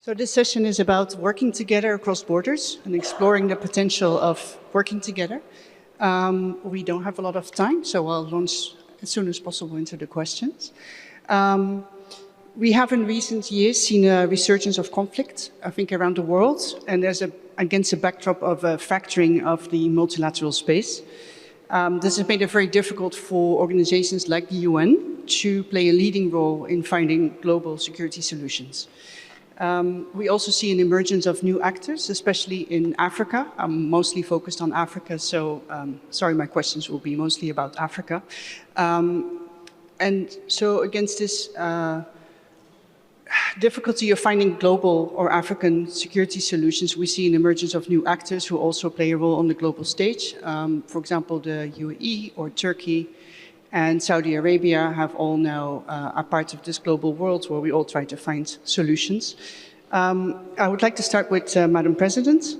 So this session is about working together across borders and exploring the potential of working together. We don't have a lot of time, so I'll launch as soon as possible into the questions. We have in recent years seen a resurgence of conflict, I think, around the world, and there's against a backdrop of a fracturing of the multilateral space. This has made it very difficult for organizations like the UN to play a leading role in finding global security solutions. We also see an emergence of new actors, especially in Africa. I'm mostly focused on Africa, so sorry, my questions will be mostly about Africa. And so against this difficulty of finding global or African security solutions, we see an emergence of new actors who also play a role on the global stage. For example, the UAE or Turkey and Saudi Arabia have all now are part of this global world where we all try to find solutions. I would like to start with Madam President.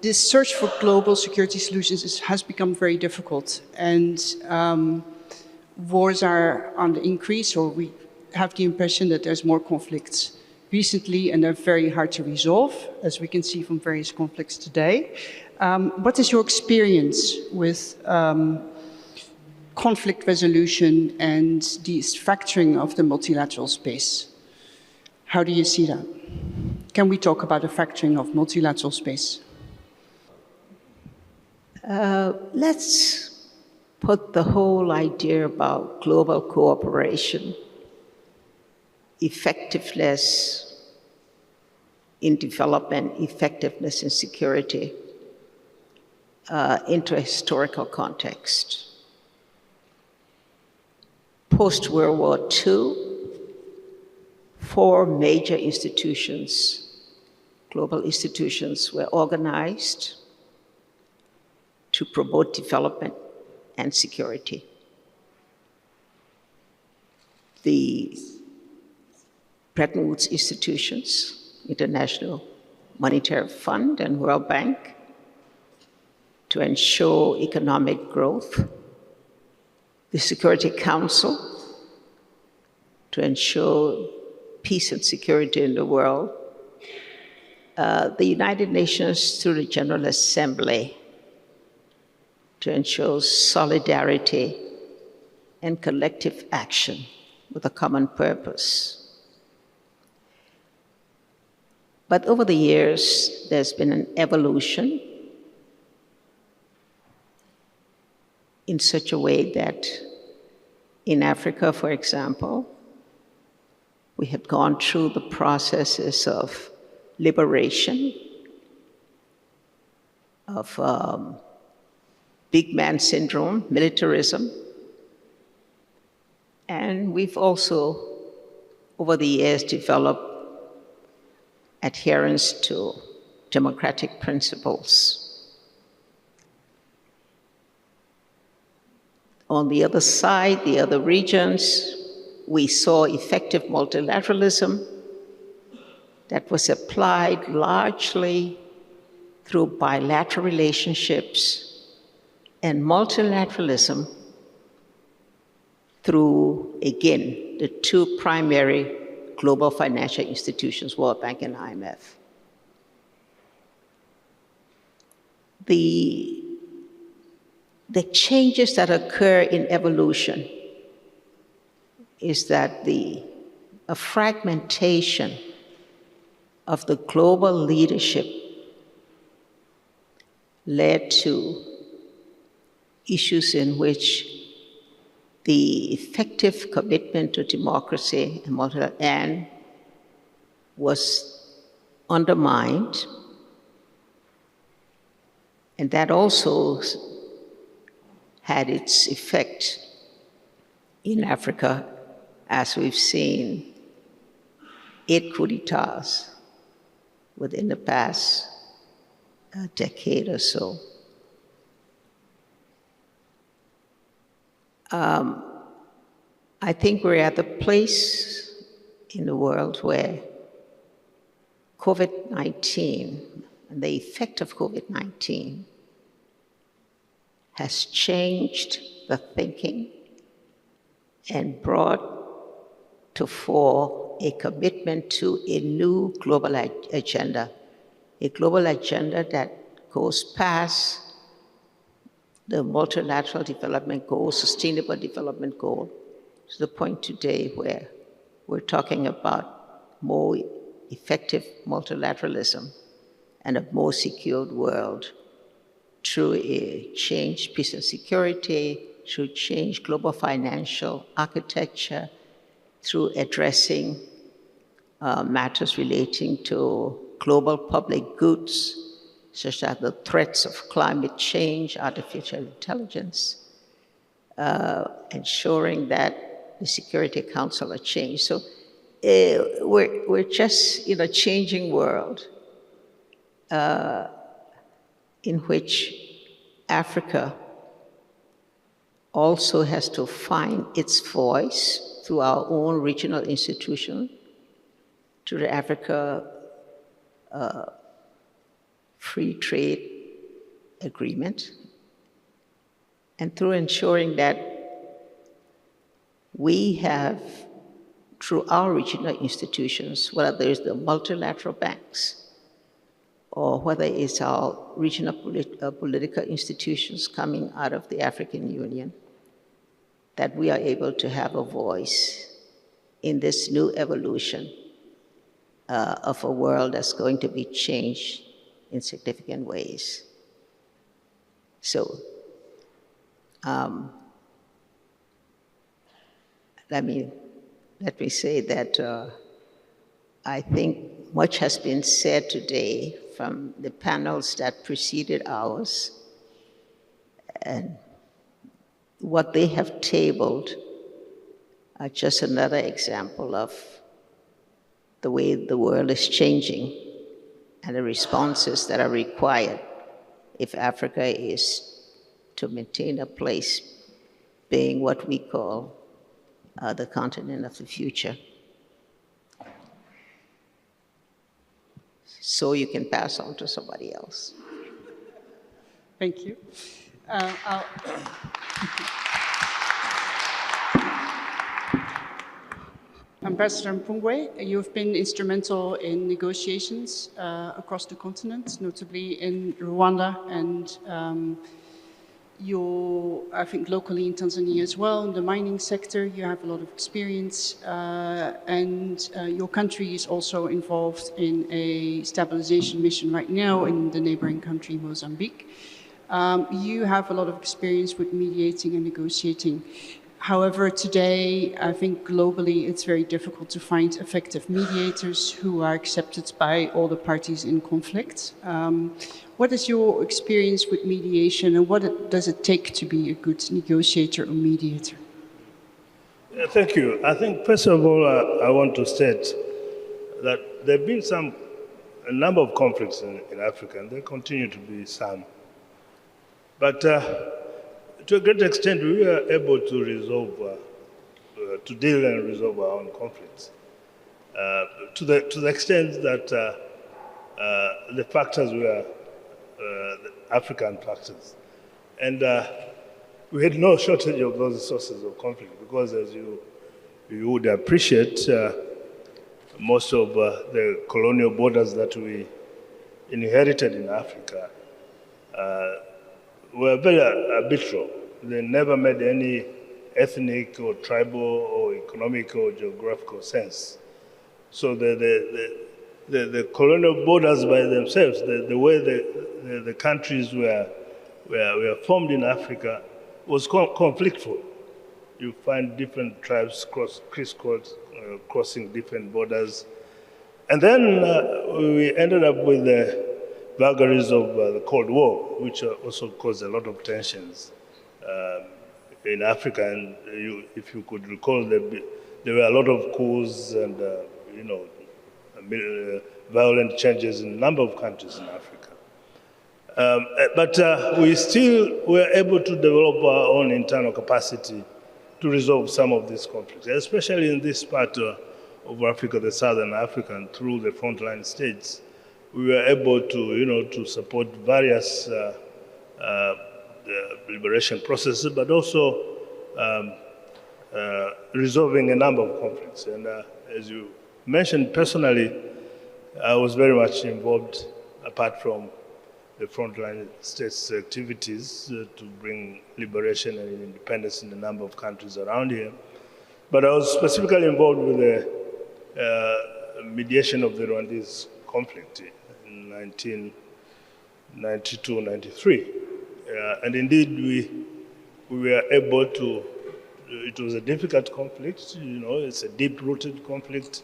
This search for global security solutions has become very difficult, and wars are on the increase, or we have the impression that there's more conflicts recently, and they're very hard to resolve, as we can see from various conflicts today. What is your experience with conflict resolution and the fracturing of the multilateral space? How do you see that? Can we talk about a fracturing of multilateral space? Let's put the whole idea about global cooperation, effectiveness in development, effectiveness in security, into a historical context. Post-World War II, 4 major institutions, global institutions, were organized to promote development and security. The Bretton Woods institutions, International Monetary Fund and World Bank, to ensure economic growth. The Security Council, to ensure peace and security in the world. The United Nations through the General Assembly, to ensure solidarity and collective action with a common purpose. But over the years, there's been an evolution in such a way that in Africa, for example, we had gone through the processes of liberation, of big man syndrome, militarism, and we've also, over the years, developed adherence to democratic principles. On the other side, the other regions, we saw effective multilateralism that was applied largely through bilateral relationships and multilateralism through, again, the 2 primary global financial institutions, World Bank and IMF. The changes that occur in evolution is that a fragmentation of the global leadership led to issues in which the effective commitment to democracy and was undermined, and that also had its effect in Africa, as we've seen 8 coups d'etats within the past decade or so. I think we're at the place in the world where COVID-19 and the effect of COVID-19 has changed the thinking and brought to fore a commitment to a new global agenda, a global agenda that goes past the multilateral development goal, sustainable development goal, to the point today where we're talking about more effective multilateralism and a more secured world through a changed peace and security, through changed global financial architecture, through addressing matters relating to global public goods, such as the threats of climate change, artificial intelligence, ensuring that the Security Council are changed. So we're just in a changing world in which Africa also has to find its voice through our own regional institution, through the Africa Free Trade Agreement, and through ensuring that we have, through our regional institutions, whether there's the multilateral banks, or whether it's our regional political institutions coming out of the African Union, that we are able to have a voice in this new evolution of a world that's going to be changed in significant ways. So let me say that I think much has been said today from the panels that preceded ours, and what they have tabled are just another example of the way the world is changing and the responses that are required if Africa is to maintain a place being what we call the continent of the future. So you can pass on to somebody else. Thank you. Ambassador Mpungwe, you've been instrumental in negotiations across the continent, notably in Rwanda, and I think locally in Tanzania as well, in the mining sector. You have a lot of experience, and your country is also involved in a stabilization mission right now in the neighboring country, Mozambique. You have a lot of experience with mediating and negotiating. However, today, I think globally, it's very difficult to find effective mediators who are accepted by all the parties in conflict. What is your experience with mediation, and what does it take to be a good negotiator or mediator? Thank you. I think, first of all, I want to state that there have been a number of conflicts in Africa, and there continue to be some. But to a great extent, we were able to resolve, to deal and resolve our own conflicts. To the extent that the factors were the African factors. And we had no shortage of those sources of conflict because, as you would appreciate, most of the colonial borders that we inherited in Africa were very arbitral. They never made any ethnic or tribal or economic or geographical sense. So the colonial borders by themselves, the way the countries were formed in Africa was conflictful. You find different tribes crossing different borders. And then we ended up with the vagaries of the Cold War, which also caused a lot of tensions in Africa. And if you could recall, there were a lot of coups and violent changes in a number of countries in Africa. But we still were able to develop our own internal capacity to resolve some of these conflicts, especially in this part of Africa, the Southern Africa, and through the frontline states. We were able to support various liberation processes, but also resolving a number of conflicts. And as you mentioned, personally, I was very much involved, apart from the frontline states' activities to bring liberation and independence in a number of countries around here. But I was specifically involved with the mediation of the Rwandese conflict in 1992-93. And indeed, we were able to, it was a difficult conflict, you know, it's a deep-rooted conflict,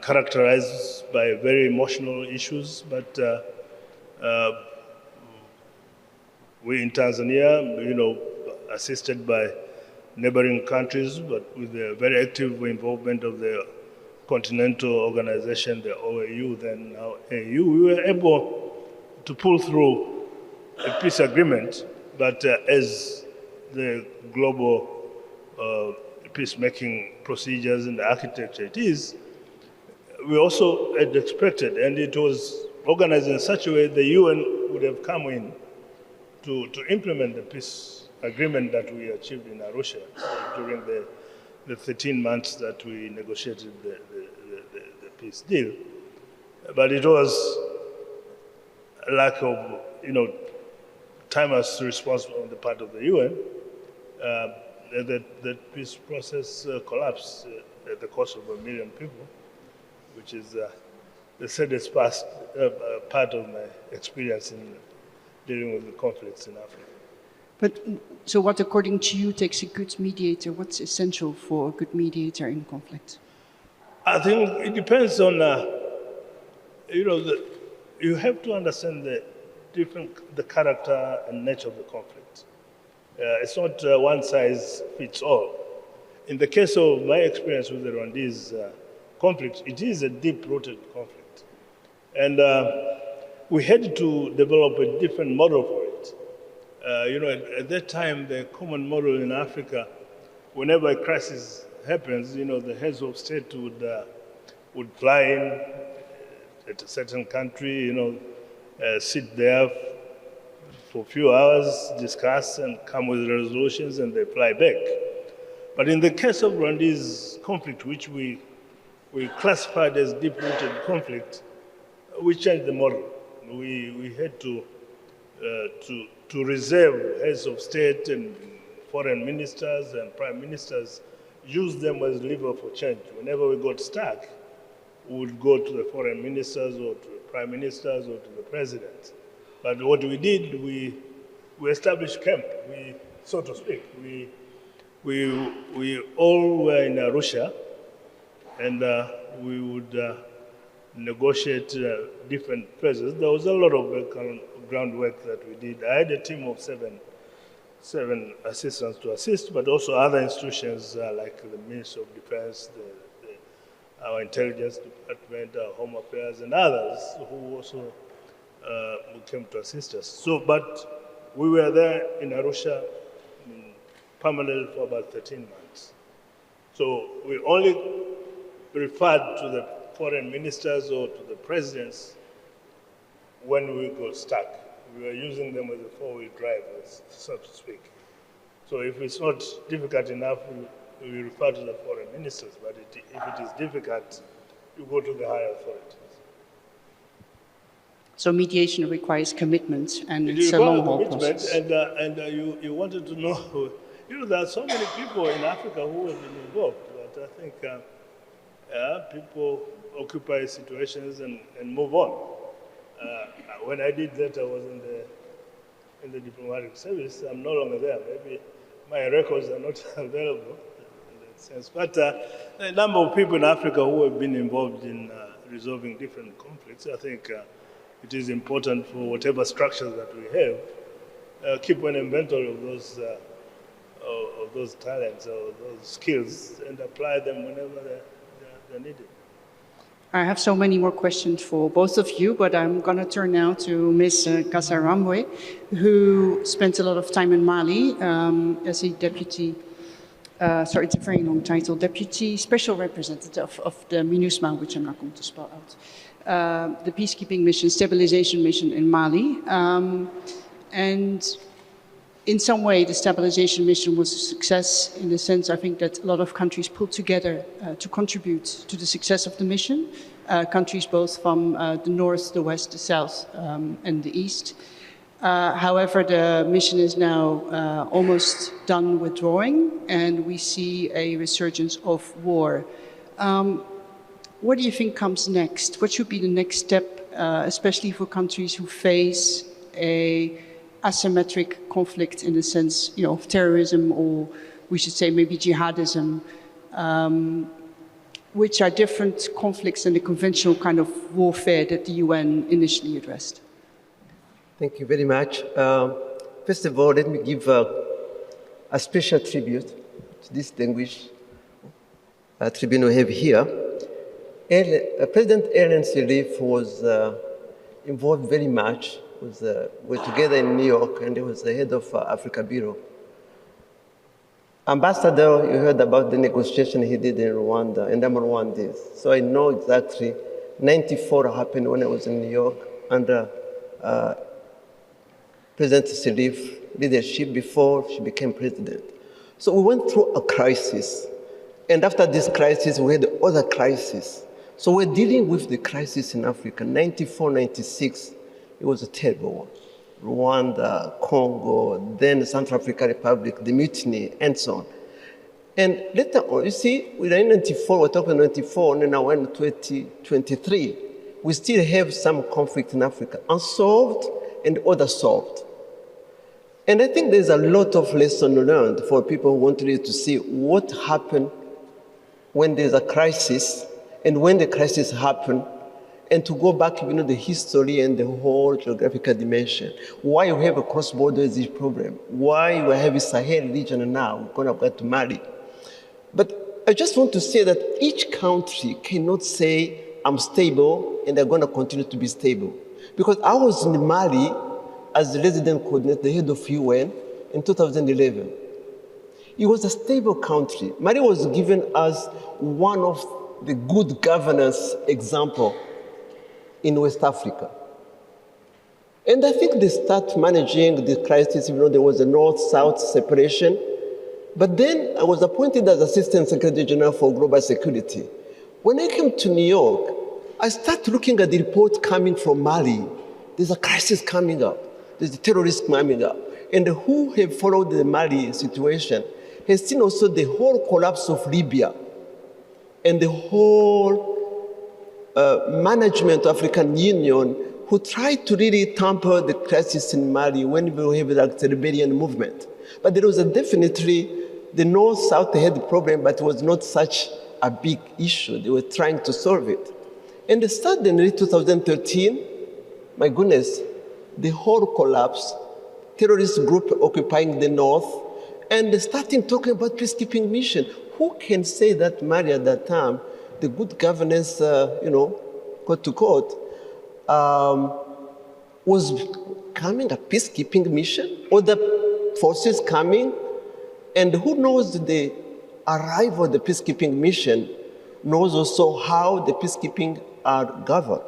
characterized by very emotional issues, but we in Tanzania, you know, assisted by neighboring countries, but with the very active involvement of the continental organization, the OAU, then now AU, we were able to pull through a peace agreement, but as the global peacemaking procedures and architecture it is, we also had expected, and it was organized in such a way the UN would have come in to implement the peace agreement that we achieved in Arusha during the 13 months that we negotiated the peace deal. But it was a lack of, you know, timeless response on the part of the UN. The peace process collapsed at the cost of 1 million people, which is the saddest part of my experience in dealing with the conflicts in Africa. But so what, according to you, takes a good mediator? What's essential for a good mediator in conflict? I think it depends on, you know, you have to understand the character and nature of the conflict. It's not one size fits all. In the case of my experience with the Rwandese conflict, it is a deep-rooted conflict. And we had to develop a different model for it. You know, at that time, the common model in Africa, whenever a crisis happens, you know, the heads of state would fly in at a certain country, you know, sit there for a few hours, discuss, and come with resolutions, and they fly back. But in the case of Rwandese conflict, which we classified as deep-rooted conflict, we changed the model. We had to reserve heads of state and foreign ministers and prime ministers, use them as lever for change. Whenever we got stuck, we would go to the foreign ministers or to the prime ministers or to the president. But what we did, we established camp, so to speak. We all were in Arusha, and we would negotiate different phases. There was a lot of groundwork that we did. I had a team of seven assistants to assist, but also other institutions like the Ministry of Defense, our intelligence department, our home affairs, and others who also came to assist us. So, but we were there in Arusha permanently for about 13 months. So we only referred to the foreign ministers or to the presidents when we got stuck. We were using them as a four-wheel drive, so to speak. So if it's not difficult enough, we refer to the foreign ministers, but if it is difficult, you go to the higher authorities. So mediation requires commitment, and It it's a long-haul process. And you wanted to know, you know, there are so many people in Africa who have been involved, but I think people occupy situations and move on. When I did that, I was in the diplomatic service. I'm no longer there. Maybe my records are not available in that sense. But a number of people in Africa who have been involved in resolving different conflicts, I think it is important for whatever structures that we have, keep an inventory of those talents or those skills and apply them whenever they're needed. I have so many more questions for both of you, but I'm going to turn now to Ms. Gasarabwe, who spent a lot of time in Mali as a deputy, sorry, it's a very long title, Deputy Special Representative of the MINUSMA, which I'm not going to spell out, the peacekeeping mission, stabilization mission in Mali. And in some way, the stabilization mission was a success in the sense, I think, that a lot of countries pulled together to contribute to the success of the mission. Countries both from the north, the west, the south, and the east. However, the mission is now almost done withdrawing, and we see a resurgence of war. What do you think comes next? What should be the next step, especially for countries who face a asymmetric conflict in the sense, of terrorism, or we should say maybe jihadism, which are different conflicts than the conventional kind of warfare that the UN initially addressed? Thank you very much. First of all, let me give a special tribute to this distinguished tribune we have here. President Ellen Sirleaf was involved very much. We're together in New York, and he was the head of Africa Bureau. Ambassador, you heard about the negotiation he did in Rwanda, and I'm Rwandese. So I know exactly, 94 happened when I was in New York under President Sirleaf's leadership before she became president. So we went through a crisis. And after this crisis, we had other crises. So we're dealing with the crisis in Africa. 94, 96, it was a terrible one. Rwanda, Congo, then the Central African Republic, the mutiny, and so on. And later on, you see, we're in 94, we're talking 94, and now we're in 2023. We still have some conflict in Africa, unsolved and others solved. And I think there's a lot of lessons learned for people who want to see what happened when there's a crisis and when the crisis happened, and to go back, the history and the whole geographical dimension. Why we have a cross-border disease problem? Why we have a Sahel region now? We're going to go to Mali. But I just want to say that each country cannot say, I'm stable and they're going to continue to be stable. Because I was in Mali as the resident coordinator, the head of UN, in 2011. It was a stable country. Mali was given us one of the good governance example in West Africa. And I think they start managing the crisis, even though there was a north-south separation. But then I was appointed as Assistant Secretary General for Global Security. When I came to New York, I started looking at the report coming from Mali. There's a crisis coming up. There's a terrorist coming up. And who have followed the Mali situation has seen also the whole collapse of Libya and the whole management of African Union who tried to really tamper the crisis in Mali when we have the Liberian movement. But there was definitely, the North-South had the problem, but it was not such a big issue. They were trying to solve it. And suddenly, 2013, my goodness, the whole collapse, terrorist group occupying the north, and starting talking about peacekeeping mission. Who can say that Mali at that time, the good governance, quote to quote, was coming a peacekeeping mission, or the forces coming, and who knows the arrival of the peacekeeping mission knows also how the peacekeeping are governed.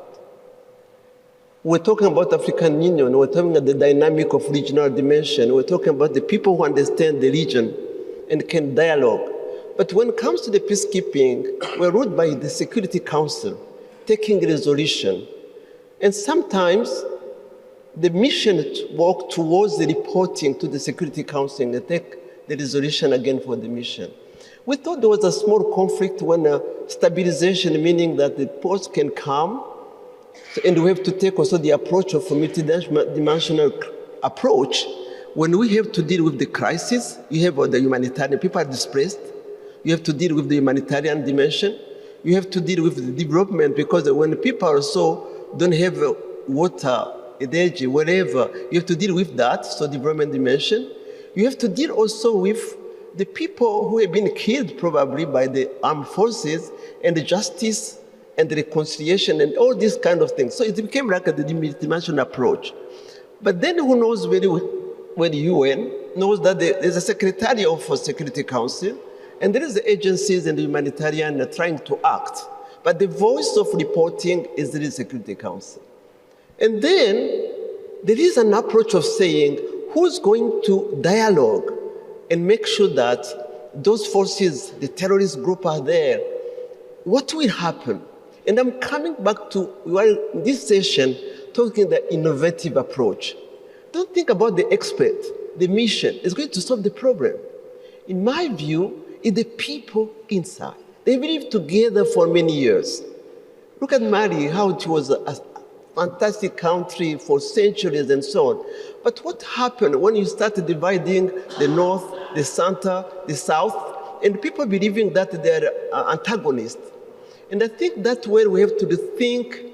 We're talking about African Union, we're talking about the dynamic of regional dimension, we're talking about the people who understand the region and can dialogue. But when it comes to the peacekeeping, we're ruled by the Security Council, taking resolution. And sometimes the mission work towards the reporting to the Security Council and take the resolution again for the mission. We thought there was a small conflict when stabilization, meaning that the ports can come, and we have to take also the approach of a multidimensional approach. When we have to deal with the crisis, you have the humanitarian, people are displaced. You have to deal with the humanitarian dimension. You have to deal with the development, because when people also don't have water, energy, whatever, you have to deal with that, so development dimension. You have to deal also with the people who have been killed probably by the armed forces, and the justice and the reconciliation and all these kind of things. So it became like a dimensional approach. But then who knows very well, the UN knows that there's a secretary of a Security Council, and there is the agencies and the humanitarian trying to act. But the voice of reporting is the Security Council. And then there is an approach of saying, who's going to dialogue and make sure that those forces, the terrorist group are there? What will happen? And I'm coming back to, while this session, talking the innovative approach. Don't think about the expert, the mission is going to solve the problem. In my view, it's the people inside. They've lived together for many years. Look at Mali, how it was a fantastic country for centuries and so on. But what happened when you started dividing the north, the center, the south, and people believing that they're antagonists? And I think that's where we have to rethink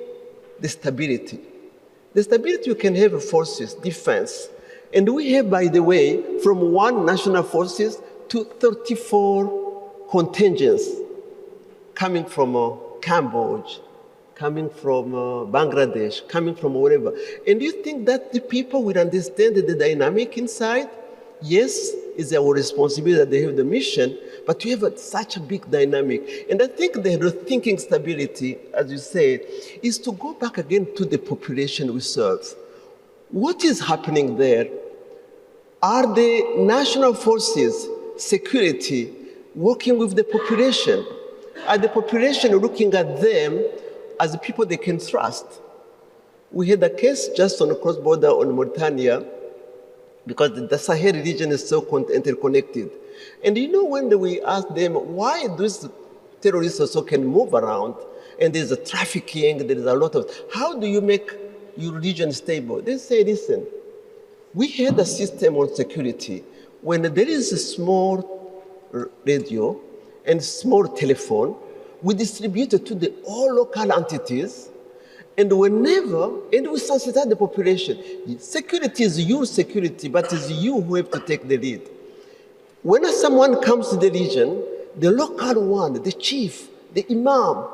the stability. The stability you can have forces, defense. And we have, by the way, from one national forces to 34 contingents coming from Cambodia, coming from Bangladesh, coming from wherever. And you think that the people will understand the dynamic inside? Yes, it's our responsibility that they have the mission, but you have such a big dynamic. And I think the rethinking stability, as you say, is to go back again to the population we serve. What is happening there? Are the national forces, security, working with the population? Are the population looking at them as the people they can trust? We had a case just on the cross-border on Mauritania, because the Sahel region is so interconnected. And you know, when we ask them why these terrorists also can move around, and there's a trafficking, there is a lot of, how do you make your region stable? They say, listen, we had a system on security. When there is a small radio and small telephone, we distribute it to all local entities. And whenever, and we sensitize the population. Security is your security, but it's you who have to take the lead. When someone comes to the region, the local one, the chief, the imam,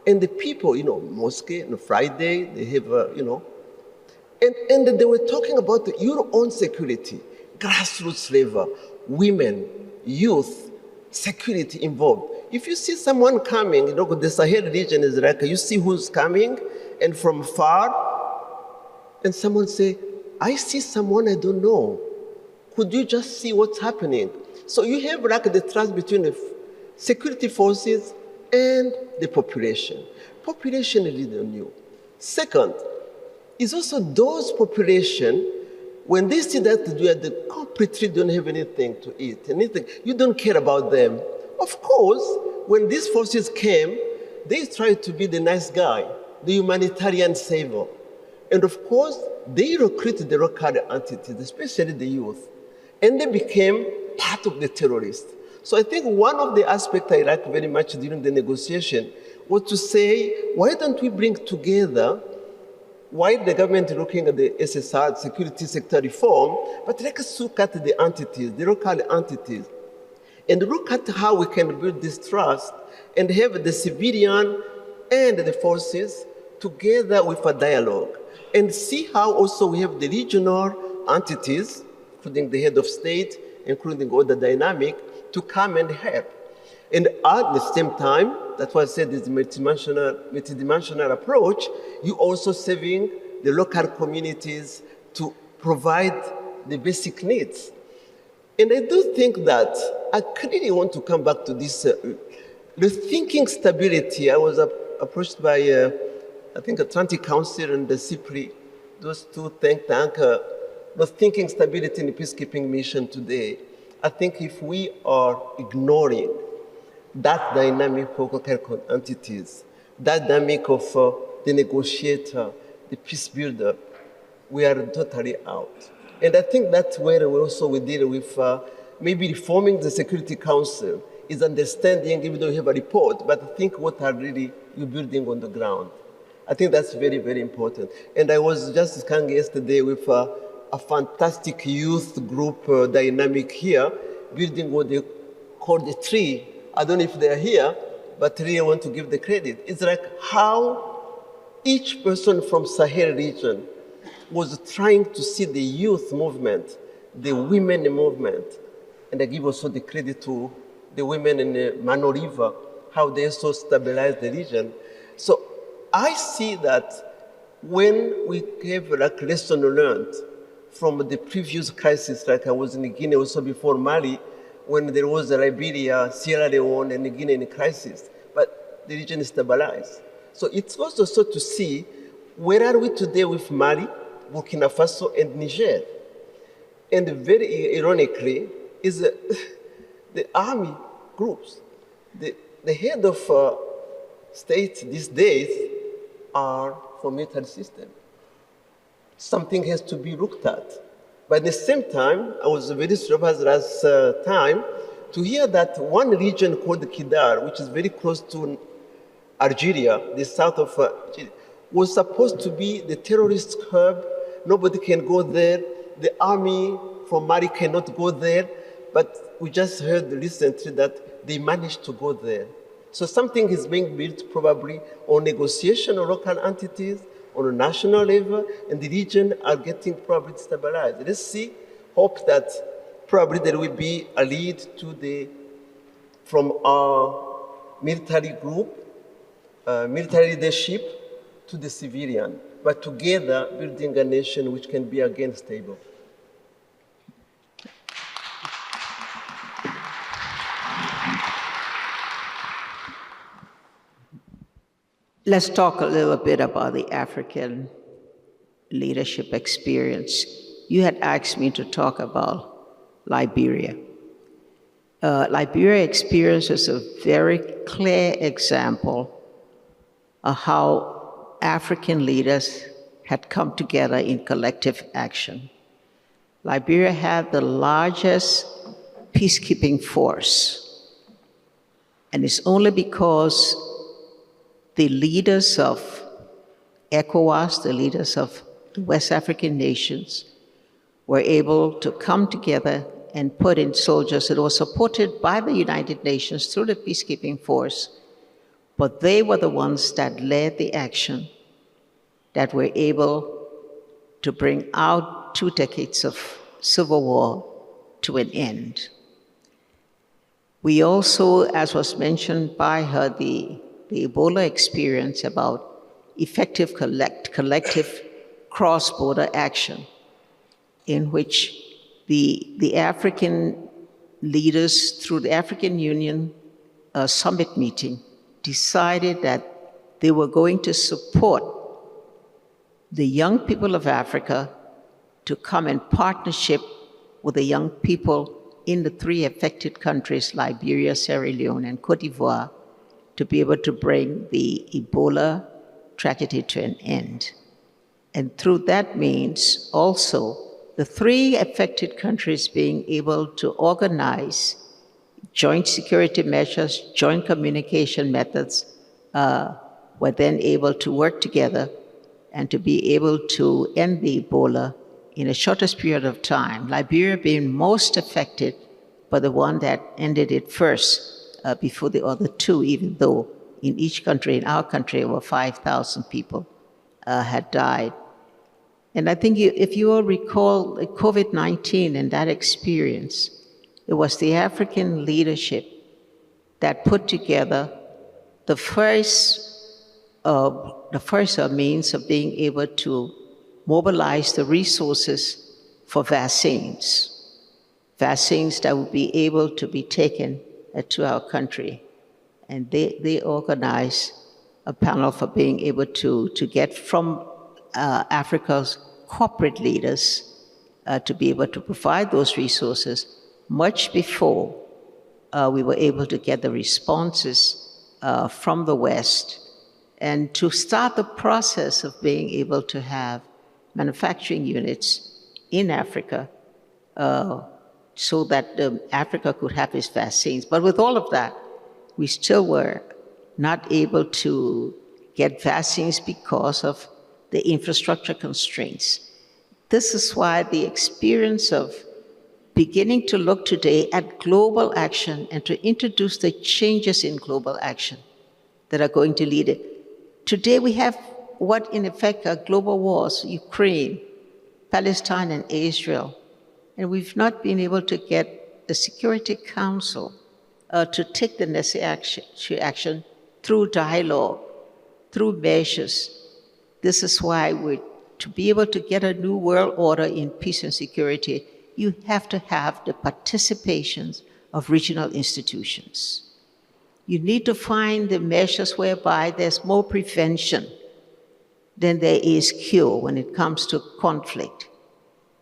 and the people, mosque on Friday, they have, and they were talking about your own security, grassroots level, women, youth, security involved. If you see someone coming, the Sahel region is like, you see who's coming, and from far, and someone say, I see someone I don't know. Could you just see what's happening? So you have like the trust between the security forces and the population. Population is really new. Second, is also those population, when they see that they completely don't have anything to eat, anything, you don't care about them. Of course, when these forces came, they tried to be the nice guy, the humanitarian savior. And of course, they recruited the local entities, especially the youth, and they became part of the terrorists. So I think one of the aspects I like very much during the negotiation was to say, why don't we bring together, while the government is looking at the SSR, security sector reform, but let us look at the entities, the local entities, and look at how we can build this trust and have the civilian and the forces together with a dialogue, and see how also we have the regional entities, including the head of state, including all the dynamic, to come and help. And at the same time, that's why I said this multidimensional approach, you also serving the local communities to provide the basic needs. And I do think that I clearly want to come back to this rethinking stability. I was approached by, I think, Atlantic Council and the CIPRI, those two think tanks, rethinking stability in the peacekeeping mission today. I think if we are ignoring that dynamic of local entities, that dynamic of the negotiator, the peace builder, we are totally out. And I think that's where we deal with maybe reforming the Security Council is understanding, even though you have a report, but think what are really you building on the ground. I think that's very, very important. And I was just discussing yesterday with a fantastic youth group dynamic here, building what they call the tree. I don't know if they're here, but really I want to give the credit. It's like how each person from Sahel region was trying to see the youth movement, the women movement, and I give also the credit to the women in the Mano River, how they also stabilized the region. So I see that when we have like lesson learned from the previous crisis, like I was in Guinea also before Mali, when there was the Liberia, Sierra Leone, and the Guinean crisis. But the region is stabilized. So it's also so to see where are we today with Mali, Burkina Faso, and Niger. And very ironically, is the army groups. The head of states these days are from military system. Something has to be looked at. But at the same time, I was very surprised last time to hear that one region called Kidal, which is very close to Algeria, the south of Algeria, was supposed to be the terrorist hub. Nobody can go there. The army from Mali cannot go there. But we just heard recently that they managed to go there. So something is being built probably on negotiation of local entities, on a national level, and the region are getting probably stabilized. Let's see, hope that probably there will be a lead from our military group, military leadership to the civilian, but together building a nation which can be again stable. Let's talk a little bit about the African leadership experience. You had asked me to talk about Liberia. Liberia experience is a very clear example of how African leaders had come together in collective action. Liberia had the largest peacekeeping force, and it's only because the leaders of ECOWAS, the leaders of the West African nations, were able to come together and put in soldiers. It was supported by the United Nations through the peacekeeping force, but they were the ones that led the action that were able to bring out 2 decades of civil war to an end. We also, as was mentioned by her, the Ebola experience about effective collective cross-border action, in which the African leaders, through the African Union summit meeting, decided that they were going to support the young people of Africa to come in partnership with the young people in the 3 affected countries, Liberia, Sierra Leone, and Cote d'Ivoire, to be able to bring the Ebola tragedy to an end. And through that means also the 3 affected countries being able to organize joint security measures, joint communication methods, were then able to work together and to be able to end the Ebola in the shortest period of time, Liberia being most affected, but the one that ended it first before the other 2, even though in each country, in our country, over 5,000 people had died. And I think if you all recall COVID-19 and that experience, it was the African leadership that put together the first means of being able to mobilize the resources for vaccines that would be able to be taken to our country. And they organized a panel for being able to get from Africa's corporate leaders to be able to provide those resources much before we were able to get the responses from the West, and to start the process of being able to have manufacturing units in Africa so that Africa could have its vaccines. But with all of that, we still were not able to get vaccines because of the infrastructure constraints. This is why the experience of beginning to look today at global action and to introduce the changes in global action that are going to lead it. Today we have what in effect are global wars, Ukraine, Palestine, and Israel. And we've not been able to get the Security Council to take the necessary action through dialogue, through measures. This is why we're to be able to get a new world order in peace and security, you have to have the participations of regional institutions. You need to find the measures whereby there's more prevention than there is cure when it comes to conflict.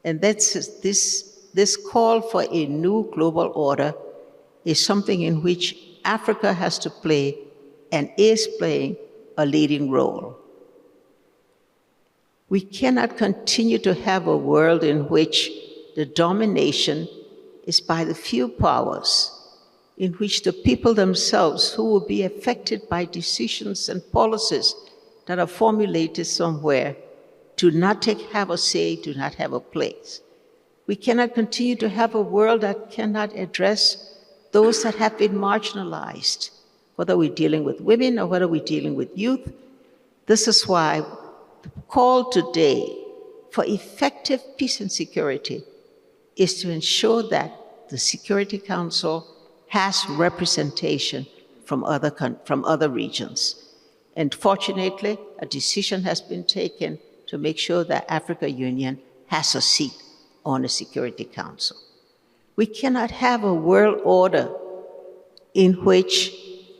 And this call for a new global order is something in which Africa has to play and is playing a leading role. We cannot continue to have a world in which the domination is by the few powers, in which the people themselves who will be affected by decisions and policies that are formulated somewhere do not have a say, do not have a place. We cannot continue to have a world that cannot address those that have been marginalized, whether we're dealing with women or whether we're dealing with youth. This is why the call today for effective peace and security is to ensure that the Security Council has representation from other regions. And fortunately, a decision has been taken to make sure that Africa Union has a seat on the Security Council. We cannot have a world order in which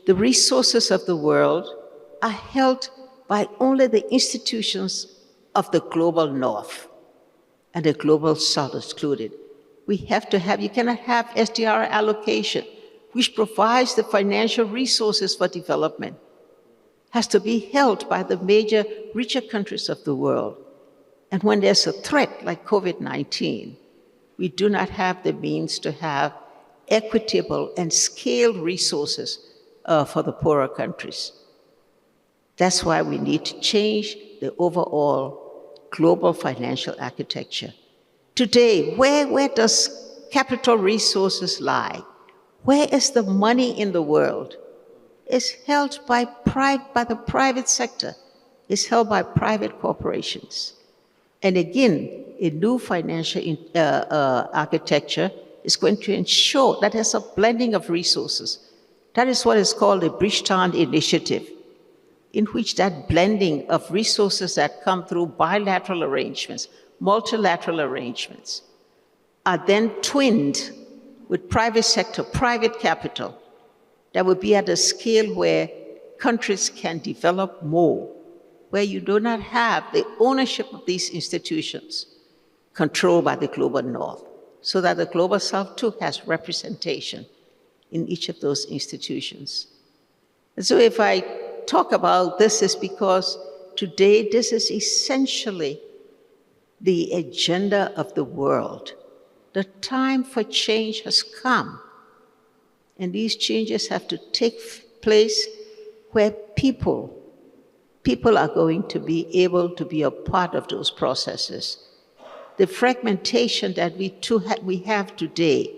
the resources of the world are held by only the institutions of the global north and the global south excluded. You cannot have SDR allocation, which provides the financial resources for development, has to be held by the major richer countries of the world. And when there's a threat like COVID-19, we do not have the means to have equitable and scaled resources for the poorer countries. That's why we need to change the overall global financial architecture. Today, where does capital resources lie? Where is the money in the world? It's held by the private sector. It's held by private corporations. And again, a new financial architecture is going to ensure that there's a blending of resources. That is what is called the Bridgetown Initiative, in which that blending of resources that come through bilateral arrangements, multilateral arrangements, are then twinned with private sector, private capital, that would be at a scale where countries can develop more, where you do not have the ownership of these institutions controlled by the global north, so that the global south too has representation in each of those institutions. And so if I talk about this, is because today this is essentially the agenda of the world. The time for change has come, and these changes have to take place where people are going to be able to be a part of those processes. The fragmentation that we have today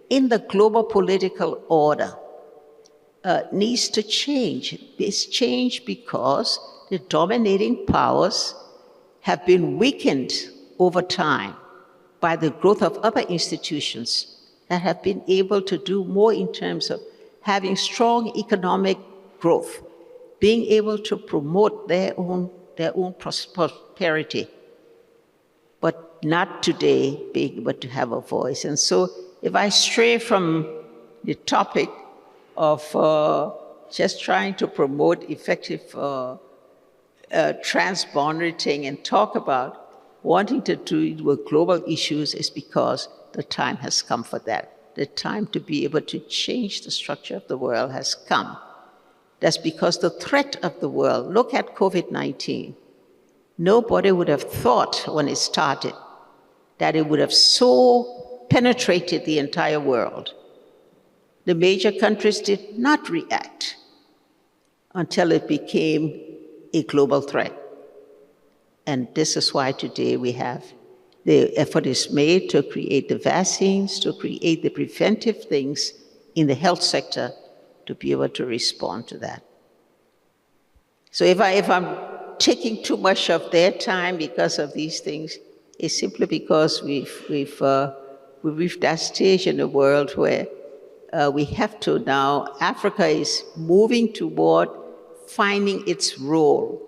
in the global political order needs to change. It's changed because the dominating powers have been weakened over time by the growth of other institutions that have been able to do more in terms of having strong economic growth, being able to promote their own prosperity, but not today being able to have a voice. And so if I stray from the topic of just trying to promote effective transboundary thing and talk about wanting to do with global issues, is because the time has come for that. The time to be able to change the structure of the world has come. That's because the threat of the world, look at COVID-19. Nobody would have thought when it started that it would have so penetrated the entire world. The major countries did not react until it became a global threat. And this is why today we have the effort is made to create the vaccines, to create the preventive things in the health sector to be able to respond to that. So if I'm taking too much of their time because of these things, it's simply because we've reached that stage in the world where we have to now, Africa is moving toward finding its role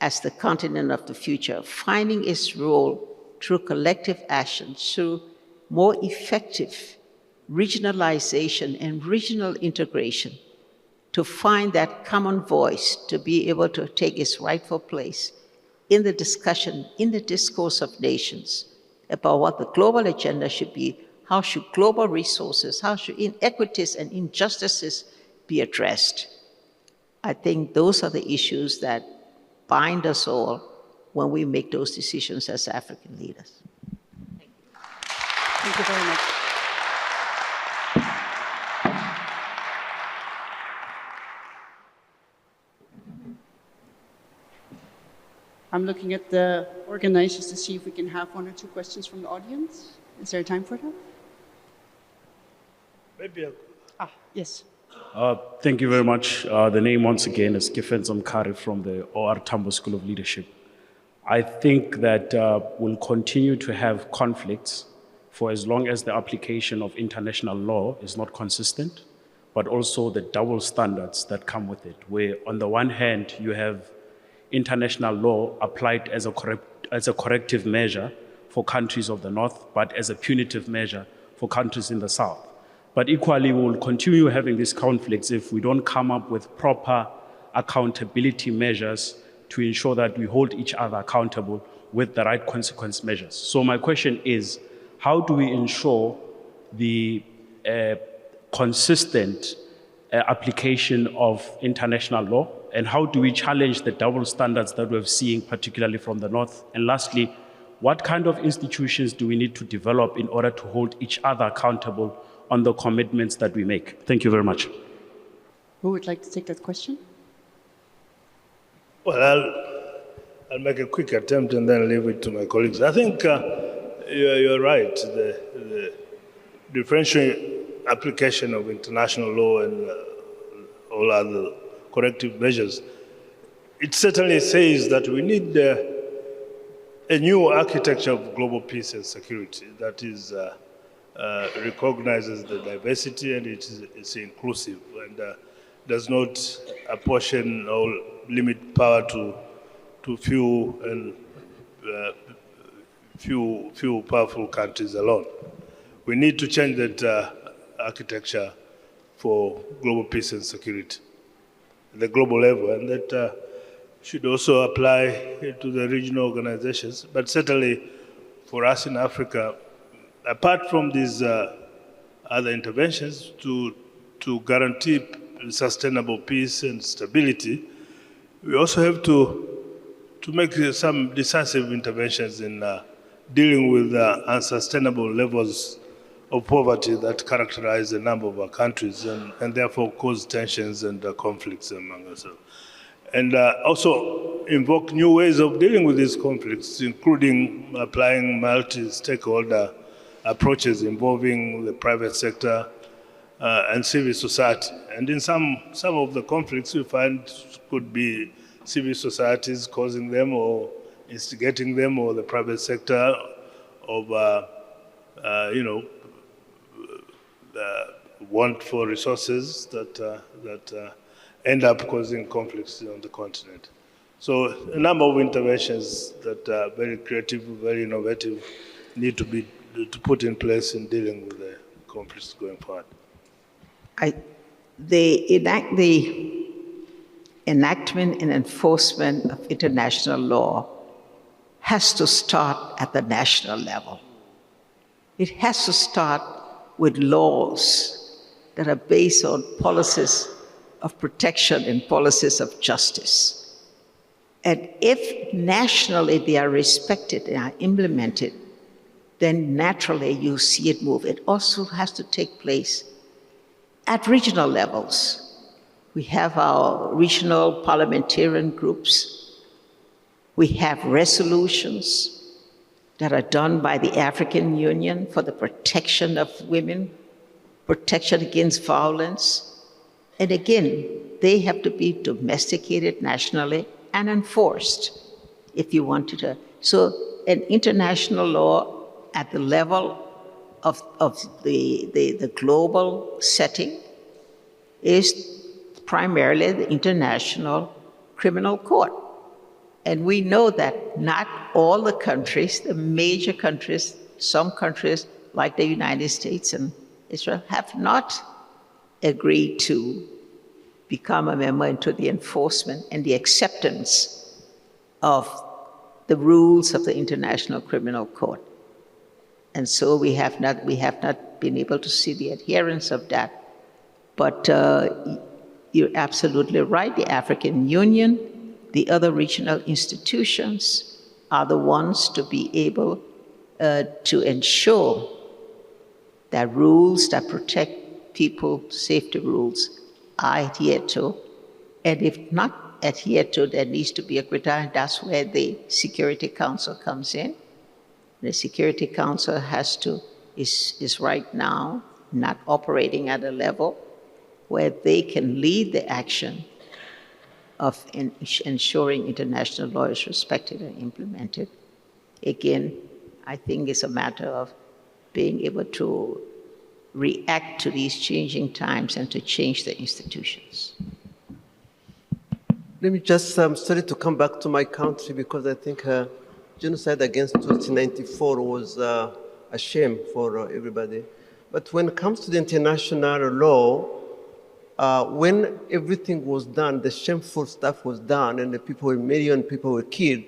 as the continent of the future, finding its role through collective action, through more effective regionalization and regional integration, to find that common voice, to be able to take its rightful place in the discussion, in the discourse of nations about what the global agenda should be, how should global resources, how should inequities and injustices be addressed. I think those are the issues that bind us all when we make those decisions as African leaders. Thank you very much. I'm looking at the organizers to see if we can have one or two questions from the audience. Is there time for that? Maybe. Yes. Thank you very much. The name once again is Kifenzo Mkari from the OR Tambo School of Leadership. I think that we'll continue to have conflicts for as long as the application of international law is not consistent, but also the double standards that come with it, where on the one hand you have international law applied as a corrective measure for countries of the North, but as a punitive measure for countries in the South. But equally, we will continue having these conflicts if we don't come up with proper accountability measures to ensure that we hold each other accountable with the right consequence measures. So my question is, how do we ensure the consistent application of international law? And how do we challenge the double standards that we're seeing, particularly from the North? And lastly, what kind of institutions do we need to develop in order to hold each other accountable on the commitments that we make? Thank you very much. Who would like to take that question? Well, I'll make a quick attempt and then leave it to my colleagues. I think you're right. The differential application of international law and all other corrective measures, it certainly says that we need a new architecture of global peace and security that is recognizes the diversity and it's inclusive and does not apportion or limit power to few and few powerful countries alone. We need to change that architecture for global peace and security at the global level, and that should also apply to the regional organizations. But certainly for us in Africa, apart from these other interventions to guarantee sustainable peace and stability, we also have to make some decisive interventions in dealing with unsustainable levels of poverty that characterize a number of our countries and therefore cause tensions and conflicts among us. And also invoke new ways of dealing with these conflicts, including applying multi-stakeholder approaches involving the private sector and civil society. And in some of the conflicts we find could be civil societies causing them or instigating them, or the private sector of want for resources that end up causing conflicts on the continent. So a number of interventions that are very creative, very innovative, need to be put in place in dealing with the conflicts going forward. The enactment and enforcement of international law has to start at the national level. It has to start with laws that are based on policies of protection and policies of justice. And if nationally they are respected and are implemented, then naturally you see it move. It also has to take place at regional levels. We have our regional parliamentarian groups. We have resolutions that are done by the African Union for the protection of women, protection against violence. And again, they have to be domesticated nationally and enforced if you wanted to. So an international law at the level of the global setting is primarily the International Criminal Court. And we know that not all the countries, the major countries, some countries like the United States and Israel have not agreed to become a member into the enforcement and the acceptance of the rules of the International Criminal Court. And so we have not been able to see the adherence of that. But you're absolutely right. The African Union, the other regional institutions are the ones to be able to ensure that rules that protect people, safety rules, are adhered to. And if not adhered to, there needs to be a criteria. That's where the Security Council comes in. The Security Council is right now not operating at a level where they can lead the action of ensuring international law is respected and implemented. Again, I think it's a matter of being able to react to these changing times and to change the institutions. Let me just, sorry to come back to my country because I think genocide against Tutsi 94 was a shame for everybody. But when it comes to the international law, when everything was done, the shameful stuff was done, and a million people were killed,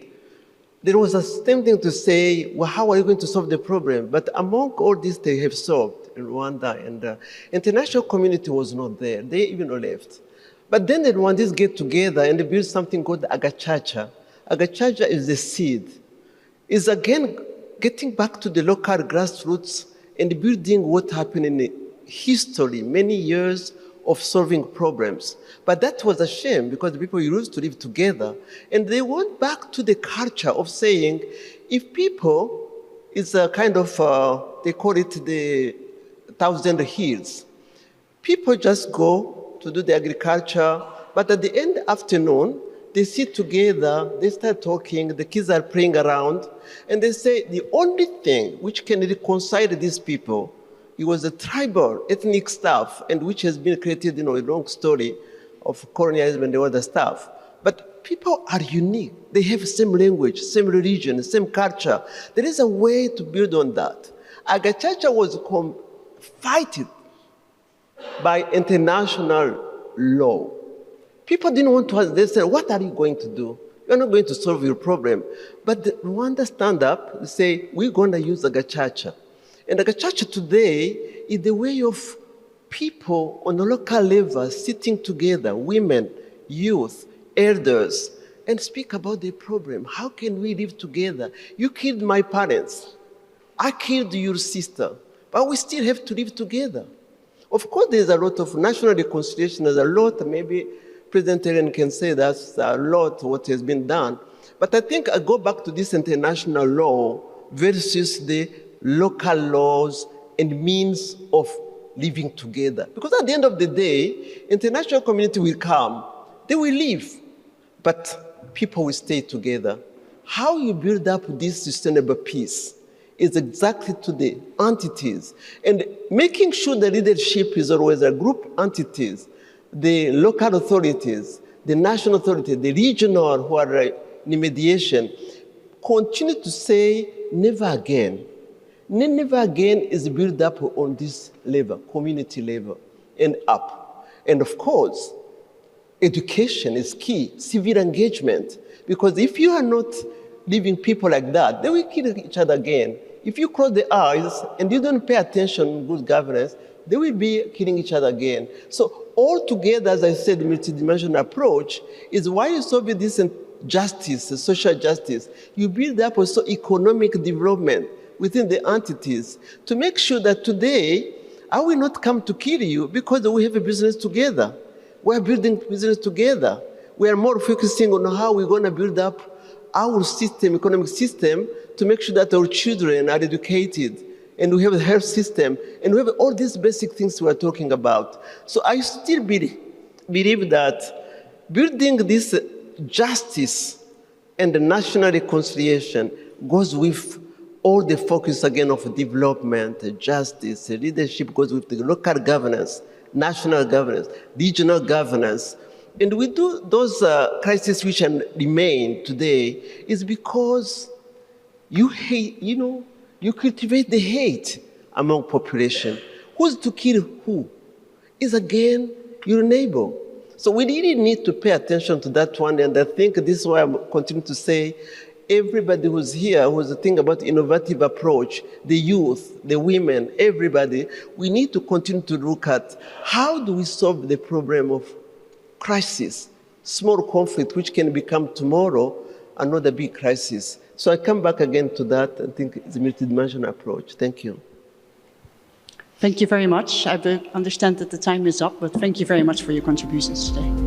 there was a same thing to say, well, how are you going to solve the problem? But among all this, they have solved in Rwanda, and the international community was not there. They even left. But then the Rwandese get together and they build something called Agachacha. Agachacha is the seed. It's again getting back to the local grassroots and building what happened in history, many years of solving problems. But that was a shame because the people used to live together. And they went back to the culture of saying, if people, it's a kind of, they call it the 1,000 hills. People just go to do the agriculture, but at the end of the afternoon, they sit together, they start talking, the kids are playing around, and they say the only thing which can reconcile these people, it was the tribal, ethnic stuff, and which has been created, a long story of colonialism and the other stuff. But people are unique. They have the same language, same religion, same culture. There is a way to build on that. Agachacha was fighted by international law. People didn't want to ask, they said, what are you going to do? You're not going to solve your problem. But the Rwanda stand up and say, we're going to use Agachacha. And Agachacha today is the way of people on a local level sitting together, women, youth, elders, and speak about their problem. How can we live together? You killed my parents. I killed your sister. But we still have to live together. Of course, there's a lot of national reconciliation. There's a lot, maybe President Ellen can say that's a lot what has been done. But I think I go back to this international law versus the local laws and means of living together. Because at the end of the day, international community will come, they will leave, but people will stay together. How you build up this sustainable peace is exactly to the entities, and making sure the leadership is always a group entities, the local authorities, the national authority, the regional who are in mediation, continue to say never again. Never again is built up on this level, community level, and up. And of course, education is key, civil engagement, because if you are not leaving people like that, they will kill each other again. If you close the eyes and you don't pay attention to good governance, they will be killing each other again. So all together, as I said, the multidimensional approach is why you solve this justice, social justice. You build up also economic development within the entities to make sure that today, I will not come to kill you because we have a business together. We are building business together. We are more focusing on how we're going to build up our system, economic system, to make sure that our children are educated, and we have a health system, and we have all these basic things we are talking about. So I still believe that building this justice and the national reconciliation goes with all the focus again of development, justice, leadership goes with the local governance, national governance, regional governance, And we do those crises which remain today is because you hate, you cultivate the hate among population. Who's to kill who? Is again your neighbor. So we really need to pay attention to that one, and I think this is why I'm continuing to say, everybody who's here, who's thinking about innovative approach, the youth, the women, everybody, we need to continue to look at how do we solve the problem of crisis, small conflict, which can become tomorrow another big crisis. So I come back again to that. I think it's a multidimensional approach. Thank you. Thank you very much. I understand that the time is up, but thank you very much for your contributions today.